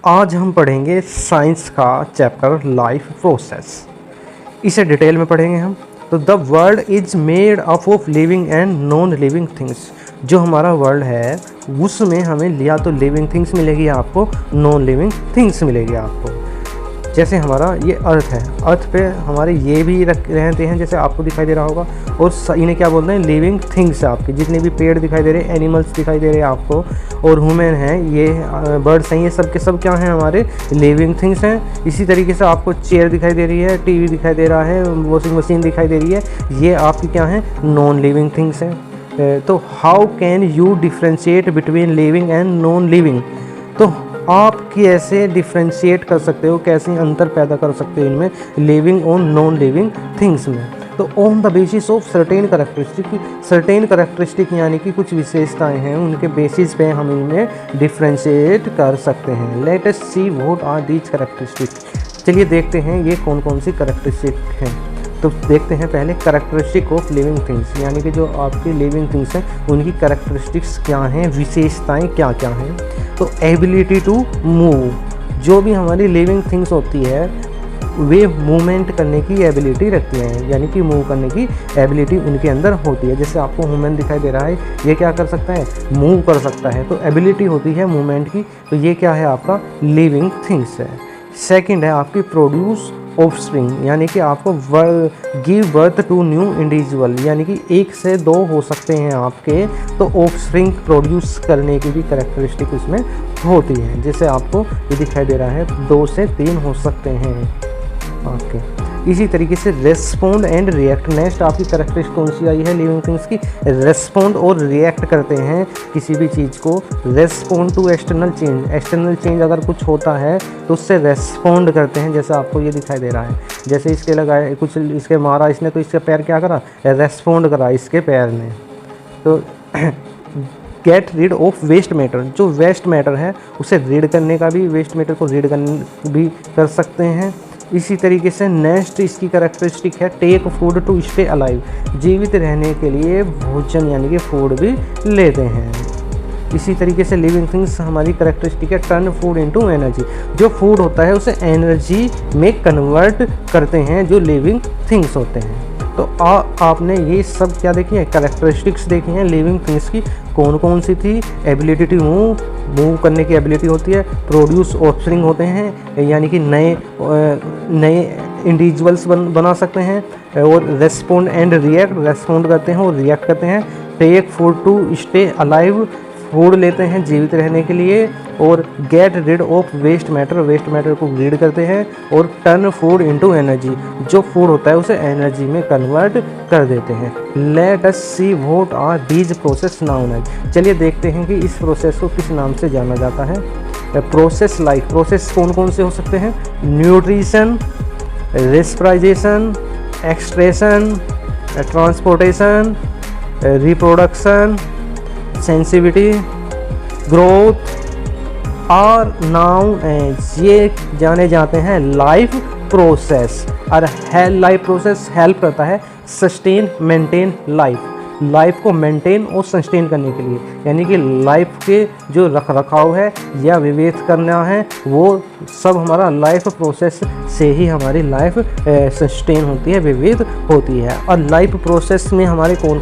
आज हम पढ़ेंगे साइंस का चैप्टर लाइफ प्रोसेस। इसे डिटेल में पढ़ेंगे हम। तो the world is made up of living and non living things. जो हमारा वर्ल्ड है उसमें हमें या तो लिविंग थिंग्स मिलेगी आपको, नॉन लिविंग थिंग्स मिलेगी आपको। जैसे हमारा ये अर्थ है, अर्थ पे हमारे ये भी रहते हैं जैसे आपको दिखाई दे रहा होगा, और इन्हें क्या बोलते हैं, लिविंग थिंग्स। आपके जितने भी पेड़ दिखाई दे रहे हैं, एनिमल्स दिखाई दे रहे हैं आपको, और ह्यूमन हैं, ये बर्ड्स हैं, ये सब के सब क्या हैं, हमारे लिविंग थिंग्स हैं। इसी तरीके से आपको चेयर दिखाई दे रही है, टीवी दिखाई दे रहा है, वॉशिंग मशीन दिखाई दे रही है, ये आपकी क्या हैं, नॉन लिविंग थिंग्स हैं। तो how can you differentiate between living and non living. तो आप कैसे डिफ्रेंशिएट कर सकते हो, कैसे अंतर पैदा कर सकते हो इनमें, लिविंग और नॉन लिविंग थिंग्स में। तो on the basis of certain characteristic यानी कि कुछ विशेषताएं हैं, उनके बेसिस पे हम इनमें डिफ्रेंशिएट कर सकते हैं। Let us see what are these characteristic. चलिए देखते हैं ये कौन कौन सी करेक्टरिस्टिक हैं। तो देखते हैं पहले करेक्टरिस्टिक ऑफ लिविंग थिंग्स, यानी कि जो आपकी लिविंग थिंग्स हैं उनकी करेक्टरिस्टिक्स क्या हैं, विशेषताएं क्या क्या हैं। तो एबिलिटी टू मूव, जो भी हमारी लिविंग थिंग्स होती है वे मूवमेंट करने की एबिलिटी रखती हैं, यानी कि मूव करने की एबिलिटी उनके अंदर होती है। जैसे आपको ह्यूमन दिखाई दे रहा है, ये क्या कर सकता है, मूव कर सकता है, तो एबिलिटी होती है मूवमेंट की, तो ये क्या है, आपका लिविंग थिंग्स है। सेकंड है आपकी प्रोड्यूस ऑफस्प्रिंग, यानी कि आपको give birth to new individual, यानी कि 1 से 2 हो सकते हैं आपके, तो ऑफस्प्रिंग प्रोड्यूस करने की भी करेक्टरिस्टिक इसमें होती है। जैसे आपको ये दिखाई दे रहा है 2 से 3 हो सकते हैं आपके। इसी तरीके से रेस्पोंड एंड रिएक्ट, नेक्स्ट आपकी करेक्टरिस्टिक कौन सी आई है लिविंग थिंग्स की, रेस्पोंड और रिएक्ट करते हैं किसी भी चीज़ को। रेस्पोंड टू एक्सटर्नल चेंज अगर कुछ होता है तो उससे रेस्पोंड करते हैं। जैसे आपको ये दिखाई दे रहा है, जैसे इसके लगाए कुछ, इसके मारा इसने, तो इसका पैर क्या करा, रेस्पोंड करा इसके पैर ने। तो get rid of waste matter, जो वेस्ट मैटर है उसे रीड करने का भी, वेस्ट मैटर को रीड करने भी कर सकते हैं। इसी तरीके से नेक्स्ट इसकी करेक्टरिस्टिक है take food to stay alive, जीवित रहने के लिए भोजन यानी कि फूड भी लेते हैं। इसी तरीके से लिविंग थिंग्स हमारी करेक्टरिस्टिक है टर्न फूड इनटू एनर्जी, जो फूड होता है उसे एनर्जी में कन्वर्ट करते हैं जो लिविंग थिंग्स होते हैं। तो आपने ये सब क्या देखी है, करेक्टरिस्टिक्स देखी हैं लिविंग थिंग्स की, कौन कौन सी थी। एबिलिटी टू मूव करने की एबिलिटी होती है, प्रोड्यूस ऑफस्प्रिंग होते हैं, यानी कि नए इंडिविजुअल्स बना सकते हैं, और रेस्पोंड एंड रिएक्ट, रेस्पोंड करते हैं और रिएक्ट करते हैं। Take food to stay alive, food लेते हैं जीवित रहने के लिए, और get rid of waste matter को रीड करते हैं, और टर्न फूड इनटू एनर्जी, जो फूड होता है उसे एनर्जी में कन्वर्ट कर देते हैं। Let us see what are these process known as. चलिए देखते हैं कि इस प्रोसेस को किस नाम से जाना जाता है। प्रोसेस लाइफ, प्रोसेस कौन कौन से हो सकते हैं, nutrition, respiration, excretion, transportation, reproduction, sensitivity, growth are known as, ये जाने जाते हैं लाइफ प्रोसेस। और लाइफ प्रोसेस हेल्प करता है सस्टेन मेंटेन लाइफ को मेंटेन और सस्टेन करने के लिए, यानी कि लाइफ के जो रख रखाव है या विवेक करना है वो सब हमारा लाइफ प्रोसेस से ही हमारी लाइफ सस्टेन होती है, विविध होती है। और लाइफ प्रोसेस में हमारे कौन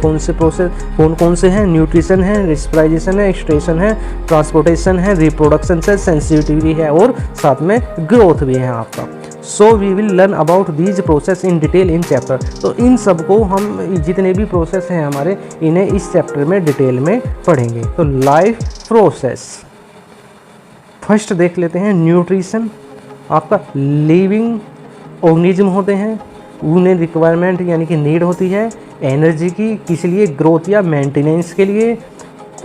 कौन से हैं, न्यूट्रिशन है, रेस्पिरेशन है, एक्सट्रेशन है, ट्रांसपोर्टेशन है, रिप्रोडक्शन है, सेंसिटिविटी है, और साथ में ग्रोथ भी है आपका। So we will learn about these process in detail in chapter. तो इन सब को हम जितने भी प्रोसेस हैं हमारे, इन्हें इस चैप्टर में डिटेल में पढ़ेंगे। तो लाइफ प्रोसेस फर्स्ट देख लेते हैं। न्यूट्रिशन, आपका लिविंग ऑर्गेनिज्म होते हैं, उन्हें रिक्वायरमेंट यानी कि नीड होती है एनर्जी की, किस लिए, ग्रोथ या मेंटेनेंस के लिए।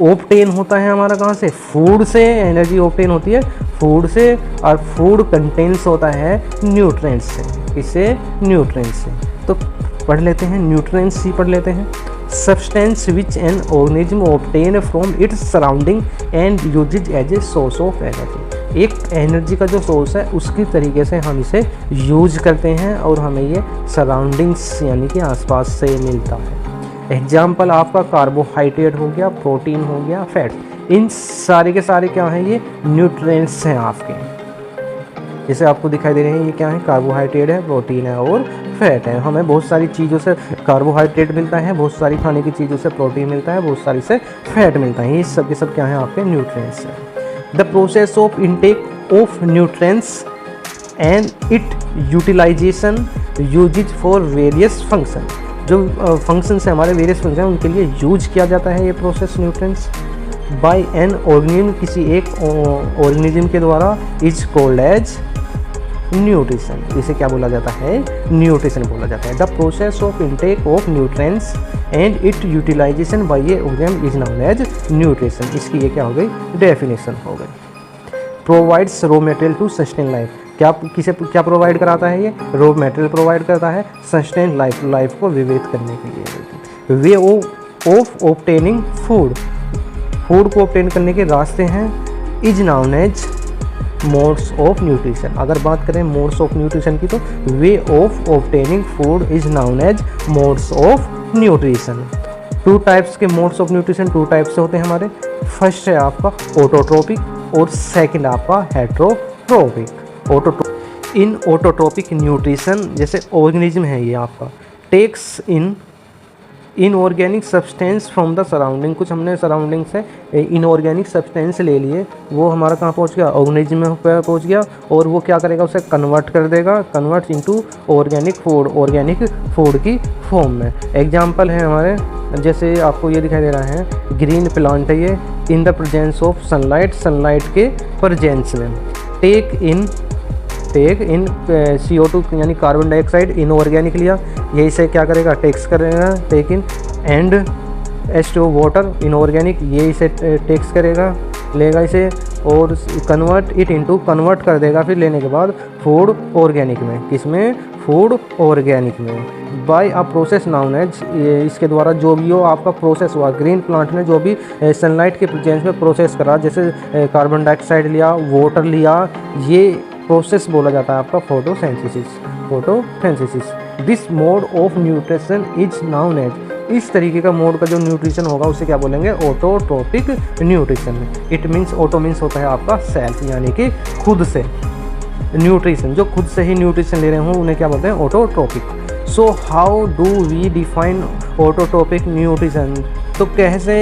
ऑब्टेन होता है हमारा कहाँ से, फूड से, एनर्जी ऑब्टेन होती है फूड से, और फूड कंटेंट्स होता है न्यूट्रिएंट्स से, किससे, न्यूट्रिएंट्स से। तो पढ़ लेते हैं, न्यूट्रिएंट्स ही पढ़ लेते हैं। Substance which an organism obtain from its surrounding and uses as a source of energy, एक एनर्जी का जो सोर्स है उसकी तरीके से हम इसे यूज करते हैं, और हमें ये सराउंडिंग्स यानी कि आसपास से मिलता है। एग्जाम्पल आपका कार्बोहाइड्रेट हो गया, प्रोटीन हो गया, फैट, इन सारे के सारे क्या हैं, ये न्यूट्रिएंट्स हैं आपके। जैसे आपको दिखाई दे रहे हैं ये क्या है, कार्बोहाइड्रेट है, प्रोटीन है और फैट है। हमें बहुत सारी चीज़ों से कार्बोहाइड्रेट मिलता है, बहुत सारी खाने की चीज़ों से प्रोटीन मिलता है, बहुत सारी से फैट मिलता है। ये सब के सब क्या है आपके न्यूट्रिएंट्स हैं। The process of intake of nutrients and it utilization uses for various function. जो फंक्शन है हमारे वेरियस फंक्शन उनके लिए यूज किया जाता है ये process nutrients by an organism, किसी एक ऑर्गेनिज्म के द्वारा, इज कॉल्ड एज न्यूट्रिशन। इसे क्या बोला जाता है, न्यूट्रिशन बोला जाता है। The process of intake of nutrients and it utilization by a organism is known as nutrition. इसकी ये क्या हो गई, डेफिनेशन हो गई। Provides raw material to sustain life. क्या प्रोवाइड कराता है ये, रॉ मटेरियल प्रोवाइड करता है सस्टेन लाइफ को विविध करने के लिए। वे ऑफ ऑब्टेनिंग फूड को ऑब्टेन करने के रास्ते हैं, is known as modes of nutrition. अगर बात करें मोड्स ऑफ न्यूट्रिशन की तो way of obtaining food is known as modes of nutrition. Two types के modes of nutrition, two types से होते हैं हमारे। फर्स्ट है आपका ऑटोट्रोपिक और सेकंड आपका हेट्रोट्रोपिक। इन ऑटोट्रोपिक न्यूट्रिशन जैसे ऑर्गेनिज्म है ये आपका takes inorganic substance from the surrounding. कुछ हमने सराउंडिंग से इनऑर्गेनिक सब्सटेंस ले लिए, वो हमारा कहाँ पहुँच गया, ऑर्गेनिज्म में पहुँच गया, और वो क्या करेगा, उसे कन्वर्ट कर देगा, कन्वर्ट इनटू ऑर्गेनिक फूड की फॉर्म में। एग्जांपल है हमारे, जैसे आपको ये दिखाई दे रहा है ग्रीन प्लांट है ये, in the presence of sunlight के प्रेजेंस में। टेक इन CO2 यानी कार्बन डाइऑक्साइड, इनऑर्गेनिक लिया, यही से क्या करेगा, टेक्स करेगा, take in, and H2O water inorganic, ये इसे टेक्स करेगा, लेगा इसे, और कन्वर्ट कर देगा फिर लेने के बाद फूड ऑर्गेनिक में। किसमें, फूड ऑर्गेनिक में। By a process known as, इसके द्वारा जो भी हो आपका प्रोसेस हुआ, ग्रीन प्लांट ने जो भी सनलाइट के प्रेजेंस में प्रोसेस करा, जैसे कार्बन डाइऑक्साइड लिया, वाटर लिया, ये प्रोसेस बोला जाता है आपका photosynthesis. This mode of nutrition is known as, इस तरीके का मोड का जो न्यूट्रिशन होगा उसे क्या बोलेंगे, autotrophic nutrition. It means, auto means होता है आपका सेल्फ, यानी कि खुद से न्यूट्रिशन, जो खुद से ही न्यूट्रिशन ले रहे हों उन्हें क्या बोलते हैं, autotrophic. So how do we define autotrophic nutrition. तो कैसे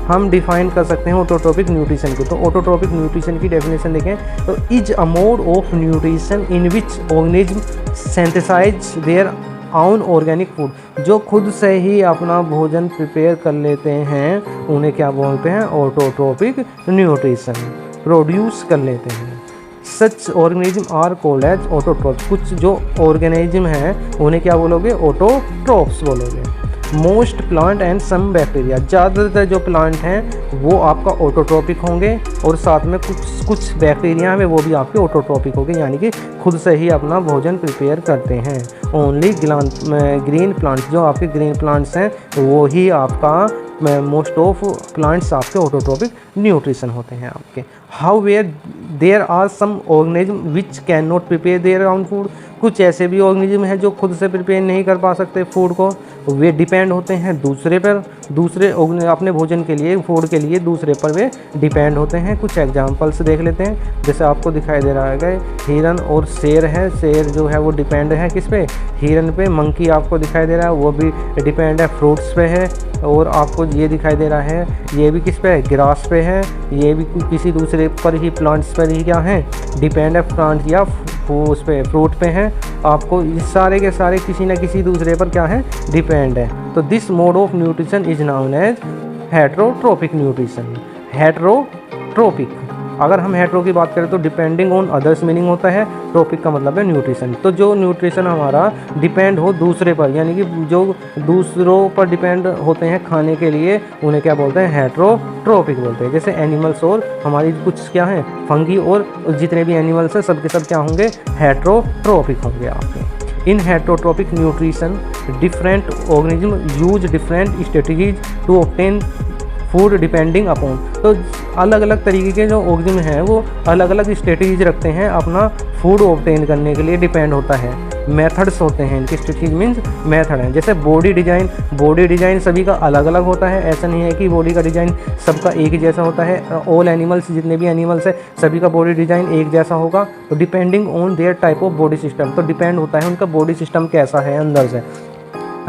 हम डिफाइन कर सकते हैं ऑटोट्रोपिक न्यूट्रिशन को। तो ऑटोट्रोपिक न्यूट्रिशन की डेफिनेशन देखें तो is a mode of nutrition in which organism synthesize their own organic food. जो खुद से ही अपना भोजन प्रिपेयर कर लेते हैं उन्हें क्या बोलते हैं, ऑटोट्रोपिक न्यूट्रिशन, प्रोड्यूस कर लेते हैं। Such organism are called as autotrophs. कुछ जो ऑर्गेनिज्म हैं उन्हें क्या बोलोगे, ऑटोट्रोप्स बोलोगे। Most plant and some bacteria, ज़्यादातर जो प्लांट हैं वो आपका ऑटोट्रोपिक होंगे, और साथ में कुछ बैक्टीरिया हैं वो भी आपके ऑटोट्रोपिक होंगे, यानी कि खुद से ही अपना भोजन प्रिपेयर करते हैं। ओनली ग्रीन प्लांट्स, जो आपके ग्रीन प्लांट्स हैं वो ही आपका मोस्ट ऑफ प्लांट्स आपके ऑटोट्रोपिक न्यूट्रिशन होते हैं आपके। However there are some organism which can not prepare their own food. कुछ ऐसे भी ऑर्गेनिज्म हैं जो खुद से प्रिपेयर नहीं कर पा सकते फूड को, वे डिपेंड होते हैं दूसरे पर, दूसरे अपने भोजन के लिए, फूड के लिए दूसरे पर वे डिपेंड होते हैं। कुछ एग्जांपल्स देख लेते हैं, जैसे आपको दिखाई दे रहा है हिरन और शेर है। शेर जो है वो डिपेंड है किस पे, हिरन पे। मंकी आपको दिखाई दे रहा है वो भी डिपेंड है फ्रूट्स पे है। और आपको ये दिखाई दे रहा है ये भी किस पे है, ग्रास पे है। ये भी किसी दूसरे पर ही, प्लांट्स पर ही क्या है, डिपेंड है, प्लांट या उस पे फ्रूट पे है। आपको इस सारे के सारे किसी न किसी दूसरे पर क्या है, डिपेंड है। तो this mode of nutrition is known as heterotrophic nutrition. Heterotrophic, अगर हम हेट्रो की बात करें तो डिपेंडिंग ऑन अदर्स मीनिंग होता है, ट्रोपिक का मतलब है न्यूट्रिशन। तो जो न्यूट्रिशन हमारा डिपेंड हो दूसरे पर, यानी कि जो दूसरों पर डिपेंड होते हैं खाने के लिए, उन्हें क्या बोलते हैं, हेट्रोट्रोपिक बोलते हैं। जैसे एनिमल्स और हमारी कुछ क्या है, फंगी और जितने भी एनिमल्स हैं सब के सब क्या होंगे, हेट्रोट्रोपिक होंगे आपके। In heterotrophic nutrition different organism use different strategies to obtain food depending upon. तो अलग अलग तरीके के जो ऑर्गेनिज्म हैं वो अलग अलग स्ट्रेटजीज रखते हैं अपना फूड ऑब्टेन करने के लिए, डिपेंड होता है मेथड्स होते हैं इनके, स्ट्रेटजीज मीन्स मेथड हैं। जैसे बॉडी डिज़ाइन सभी का अलग अलग होता है, ऐसा नहीं है कि बॉडी का डिज़ाइन सबका एक जैसा होता है। ऑल एनिमल्स, जितने भी एनिमल्स है सभी का बॉडी डिज़ाइन एक जैसा होगा। तो depending on their type of body system, तो डिपेंड होता है उनका बॉडी सिस्टम कैसा है अंदर से।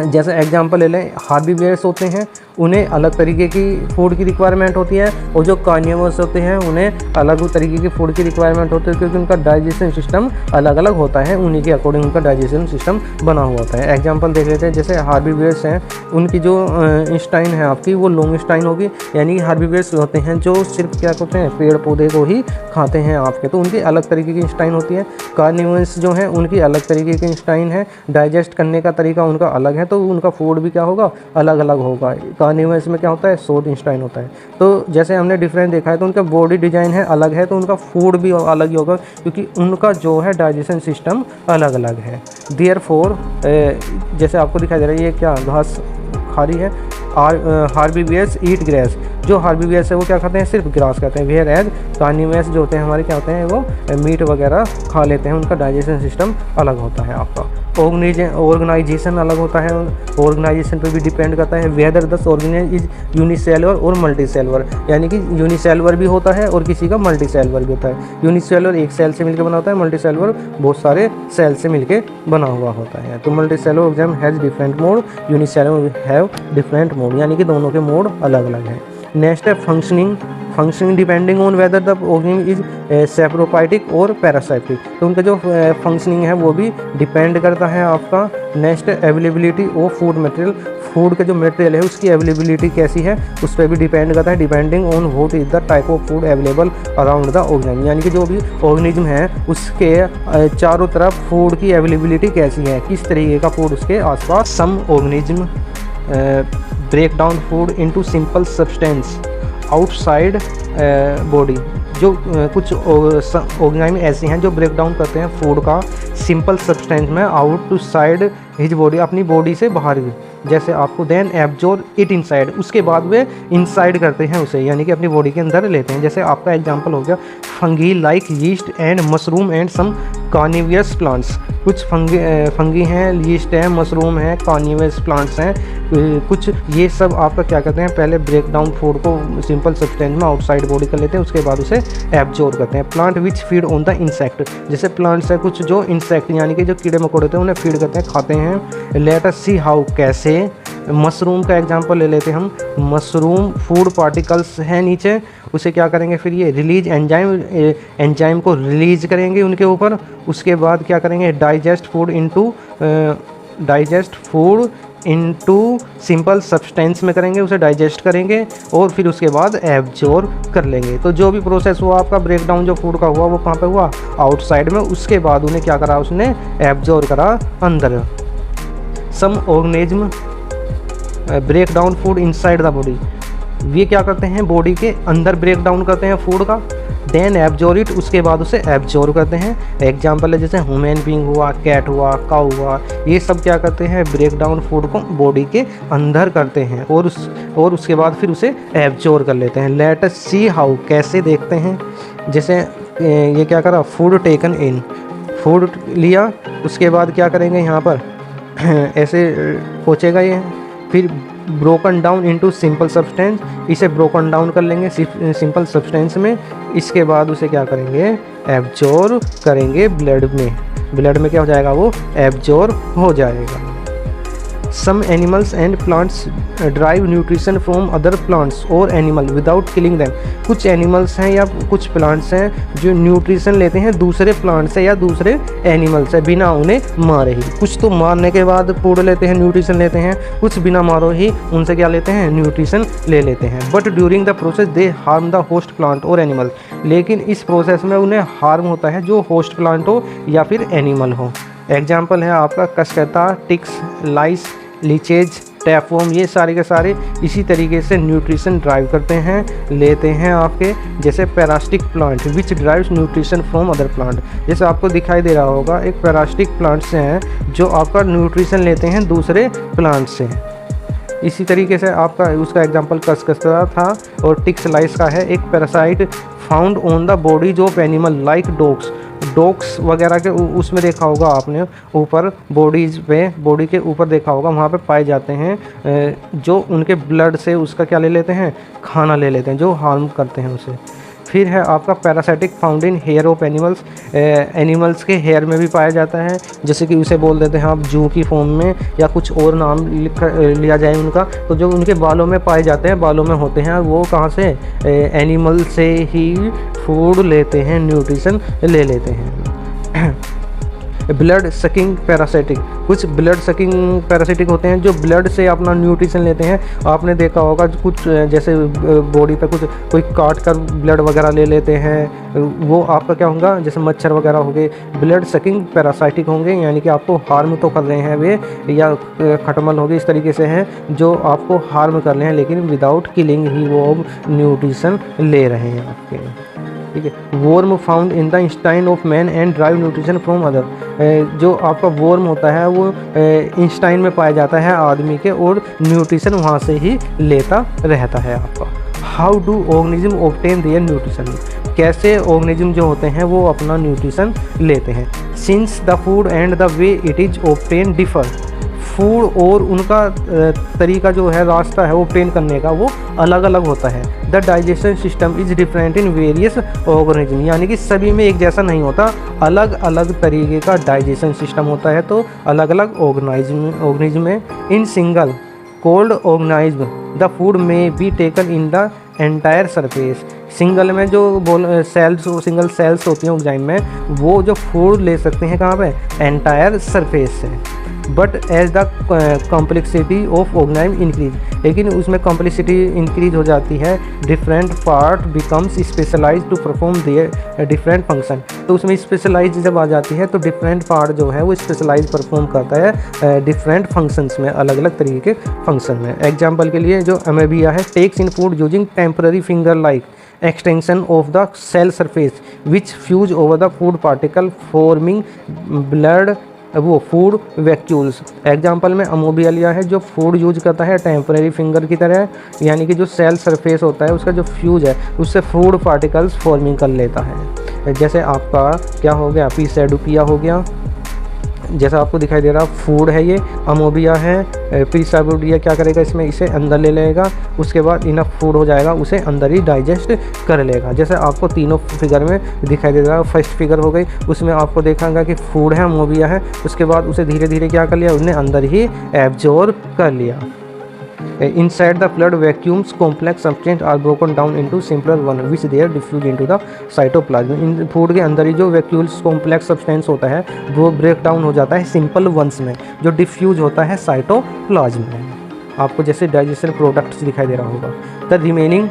जैसे एग्जांपल ले लें, हार्बीवेयर्स होते हैं, उन्हें अलग तरीके की फूड की रिक्वायरमेंट होती है, और जो कार्निवोरस होते हैं उन्हें अलग तरीके की फूड की रिक्वायरमेंट होती है, क्योंकि उनका डाइजेशन सिस्टम अलग अलग होता है, उन्हीं के अकॉर्डिंग उनका डाइजेशन सिस्टम बना हुआ होता है। एग्जांपल देख लेते हैं, जैसे हार्बीवेयर्स हैं, उनकी जो इंस्टाइन है आपकी वो लॉन्ग इंस्टाइन होगी, यानी कि हार्बीवेयर्स होते हैं जो सिर्फ क्या करते हैं, पेड़ पौधे को ही खाते हैं आपके, तो उनकी अलग तरीके की इंस्टाइन होती है। कार्निवोरस जो हैं उनकी अलग तरीके की इंस्टाइन है, डाइजेस्ट करने का तरीका उनका अलग है, तो उनका फूड भी क्या होगा, अलग अलग होगा। कार्निवोरस में क्या होता है, शॉर्ट इंस्टाइन होता है। तो जैसे हमने डिफरेंस देखा है, तो उनका बॉडी डिज़ाइन है अलग है, तो उनका फूड भी अलग ही होगा, क्योंकि उनका जो है डाइजेशन सिस्टम अलग अलग है। देयरफॉर जैसे आपको दिखाई दे रहा है, ये क्या घास खा रही है, हार्बीवेयर्स ईट ग्रास, जो हार्बीवेयर्स है वो क्या खाते हैं, सिर्फ ग्रास खाते हैं। वेयर एज कार्निवोरस जो होते हैं हमारे क्या होते हैं, वो मीट वगैरह खा लेते हैं, उनका डाइजेशन सिस्टम अलग होता है आपका। ऑर्गेनाइजेशन अलग होता है, ऑर्गेनाइजेशन पे भी डिपेंड करता है वेदर दस ऑर्गेनाइज इज यूनिसेलुलर और मल्टीसेलुलर, यानी कि यूनिसेलुलर भी होता है और किसी का मल्टीसेलुलर भी होता है। यूनिसेलुलर एक सेल से मिलकर बना होता है, मल्टीसेलुलर बहुत सारे सेल से मिलकर बना हुआ होता है। तो multicellular organism has different mode, unicellular have different mode, यानी कि दोनों के मोड अलग अलग हैं। नेक्स्ट है functioning depending on whether the organism is saprophytic और पैरासाइटिक, तो उनका जो फंक्शनिंग है वो भी डिपेंड करता है आपका। Next availability of food material, food का जो मटेरियल है उसकी अवेलेबिलिटी कैसी है उस पर भी डिपेंड करता है, depending on what is the type of food available around the organism, यानी कि जो भी ऑर्गेनिज्म है उसके चारों तरफ फूड की अवेलेबिलिटी कैसी है, किस तरीके का फूड उसके आसपास। Some organism break down food into simple substance outside body, जो कुछ ऑर्गेनिज्म ऐसे हैं जो ब्रेक डाउन करते हैं फूड का सिंपल सब्सटेंस में out to side his body, अपनी बॉडी से बाहर भी, जैसे आपको देन एब्जॉर्ब इट इनसाइड, उसके बाद वे इनसाइड करते हैं उसे, यानी कि अपनी बॉडी के अंदर लेते हैं। जैसे आपका एग्जांपल हो गया fungi like yeast and mushroom and some carnivorous plants, कुछ फंगी हैं, यीस्ट है, मशरूम है, कार्निवोरस प्लांट्स हैं कुछ, ये सब आपका क्या करते हैं, पहले ब्रेक डाउन फूड को सिंपल सब्सटेंस में आउटसाइड बॉडी कर लेते हैं, उसके बाद उसे एब्जॉर्ब करते हैं। Plant which feed on the insect, जैसे प्लांट्स है कुछ जो इंसेक्ट यानी कि जो कीड़े मकोड़े होते हैं उन्हें फीड करते हैं, खाते हैं। लेट अस सी हाउ, कैसे। मशरूम का एग्जांपल ले लेते हैं हम, मशरूम फूड पार्टिकल्स हैं नीचे, उसे क्या करेंगे फिर ये रिलीज एंजाइम को रिलीज करेंगे उनके ऊपर, उसके बाद क्या करेंगे digest food into simple substance में करेंगे, उसे डाइजेस्ट करेंगे और फिर उसके बाद एब्जॉर्ब कर लेंगे। तो जो भी प्रोसेस हुआ आपका ब्रेक डाउन जो फूड का हुआ वो कहाँ पे हुआ, आउटसाइड में, उसके बाद उन्हें क्या करा, उसने एब्जॉर्ब करा अंदर। Some organism break down food inside the body, ये क्या करते हैं बॉडी के अंदर ब्रेक डाउन करते हैं फूड का, देन एब्जॉर्ब इट, उसके बाद उसे एब्जॉर्ब करते हैं। एग्जांपल है जैसे ह्यूमन बीइंग हुआ, कैट हुआ, काऊ हुआ, ये सब क्या करते हैं ब्रेक डाउन फूड को बॉडी के अंदर करते हैं और उसके बाद फिर उसे एब्जॉर्ब कर लेते हैं। लेट अस सी हाउ, कैसे देखते हैं। जैसे ये क्या करा, फूड टेकन इन, फूड लिया, उसके बाद क्या करेंगे यहाँ पर ऐसे पहुँचेगा ये, फिर broken down into simple substance, इसे ब्रोकन डाउन कर लेंगे सिंपल सब्सटेंस में, इसके बाद उसे क्या करेंगे एब्जॉर्ब करेंगे ब्लड में क्या हो जाएगा, वो एब्जॉर्ब हो जाएगा। Some animals and plants drive nutrition from other plants और एनिमल विदाउट किलिंग देम, कुछ एनिमल्स हैं या कुछ प्लांट्स हैं जो न्यूट्रिशन लेते हैं दूसरे प्लांट से या दूसरे एनिमल से बिना उन्हें मारे ही, कुछ तो मारने के बाद फूड लेते हैं, न्यूट्रिशन लेते हैं, कुछ बिना मारो ही उनसे क्या लेते हैं, न्यूट्रिशन ले लेते हैं। But during the process they harm the host plant और एनिमल, लेकिन इस प्रोसेस में उन्हें हार्म होता है जो होस्ट प्लांट हो या फिर एनिमल हो। एग्जाम्पल है आपका कसकता, टिक्स, लाइस, लीचेज, टैपवर्म, ये सारे के सारे इसी तरीके से न्यूट्रिशन ड्राइव करते हैं, लेते हैं आपके। जैसे parasitic plant which drives nutrition from other plant, जैसे आपको दिखाई दे रहा होगा एक पैरासिटिक प्लांट से हैं जो आपका न्यूट्रिशन लेते हैं दूसरे प्लांट से। इसी तरीके से आपका उसका एग्जांपल कसकता था और टिक्स लाइस का है, एक parasite found on the bodies of animal like dogs, dogs वगैरह के उसमें देखा होगा आपने, ऊपर बॉडीज़ पे, बॉडी के ऊपर देखा होगा, वहाँ पे पाए जाते हैं जो उनके ब्लड से उसका क्या ले लेते हैं, खाना ले लेते हैं जो हार्म करते हैं उसे। फिर है आपका parasitic found in hair of animals, animals के हेयर में भी पाया जाता है, जैसे कि उसे बोल देते हैं आप जू की फॉर्म में, या कुछ और नाम लिया जाए उनका, तो जो उनके बालों में पाए जाते हैं, बालों में होते हैं, वो कहाँ से, एनिमल से ही फूड लेते हैं, न्यूट्रिशन ले लेते हैं। ब्लड सकिंग पैरासाइटिक, कुछ ब्लड सकिंग पैरासाइटिक होते हैं जो ब्लड से अपना न्यूट्रिशन लेते हैं। आपने देखा होगा कुछ जैसे बॉडी पे कुछ कोई काट कर ब्लड वगैरह ले लेते हैं, वो आपका क्या होगा, जैसे मच्छर वगैरह हो गए, ब्लड सकिंग पैरासाइटिक होंगे, यानी कि आपको हार्म तो कर रहे हैं वे, या खटमल हो गए, इस तरीके से हैं जो आपको हार्म कर रहे हैं, लेकिन विदाउट किलिंग ही वो न्यूट्रिशन ले रहे हैं आपके। ठीक है। Worm found in the intestine of man and drive nutrition from other, जो आपका वॉर्म होता है वो इंस्टाइन में पाया जाता है आदमी के, और न्यूट्रिशन वहाँ से ही लेता रहता है आपका। How do organism obtain their nutrition, कैसे ऑर्गेनिज्म जो होते हैं वो अपना न्यूट्रिशन लेते हैं। Since the food and the way it is obtain differ, food और उनका तरीका जो है, रास्ता है ऑब्टेन करने का, वो अलग अलग होता है। The digestion system is different in various organism, यानी कि सभी में एक जैसा नहीं होता, अलग अलग तरीके का डाइजेशन सिस्टम होता है, तो अलग अलग ऑर्गेनिज्म में। In single cold organism the food में be taken in the entire surface, single में जो सिंगल सेल्स होती हैं ऑर्गेनिज्म में, वो जो फूड ले सकते हैं कहाँ पे, एंटायर सरफेस से। But as the complexity of organism increase, लेकिन उसमें कॉम्प्लेक्सिटी इंक्रीज हो जाती है, different part becomes specialize to perform their different function, तो उसमें स्पेशलाइज जब आ जाती है तो डिफरेंट पार्ट जो है वो स्पेशलाइज परफॉर्म करता है डिफरेंट फंक्शंस में, अलग अलग तरीके के फंक्शन में। एग्जाम्पल के लिए जो अमेबिया है, takes in food using temporary finger like extension of the cell surface which fuse over the food particle forming blood वो फूड वैक्यूल्स। एग्जाम्पल में अमोबिया लिया है, जो फूड यूज करता है टेम्परेरी फिंगर की तरह, यानी कि जो सेल सरफेस होता है उसका जो फ्यूज है उससे फूड पार्टिकल्स फॉर्मिंग कर लेता है। जैसे आपका क्या हो गया, पीसेडुपिया हो गया, जैसा आपको दिखाई दे रहा फूड है ये, अमोबिया है, पीसेडुपिया क्या करेगा, इसमें इसे अंदर ले लेगा, उसके बाद इनफ फूड हो जाएगा, उसे अंदर ही डाइजेस्ट कर लेगा। जैसे आपको तीनों फिगर में दिखाई दे रहा है, फर्स्ट फिगर हो गई, उसमें आपको देखागा कि फूड है, अमोबिया है, उसके बाद उसे धीरे धीरे क्या कर लिया, उसने अंदर ही एब्जॉर्ब कर लिया। Inside the blood vacuums complex substance are broken down into simpler one which they are diffused into the cytoplasm। In food के अंदर ही जो वैक्यूल्स कॉम्प्लेक्स सब्सटेंस होता है वो ब्रेक डाउन हो जाता है सिंपल वंस में, जो डिफ्यूज होता है साइटोप्लाज्म में। आपको जैसे डाइजेशन प्रोडक्ट्स दिखाई दे रहा होगा। The remaining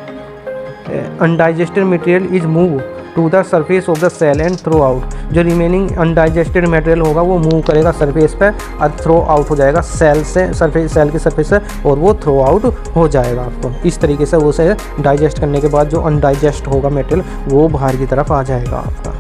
undigested material is move to the surface of the cell and throw out, जो रिमेनिंग अनडाइजेस्टेड मटेरियल होगा वो मूव करेगा सरफेस पे और थ्रो आउट हो जाएगा सेल से, सेल के सरफेस से, और वो थ्रो आउट हो जाएगा आपको। इस तरीके से वो से डाइजेस्ट करने के बाद जो अनडाइजेस्ट होगा मटेरियल वो बाहर की तरफ आ जाएगा आपका।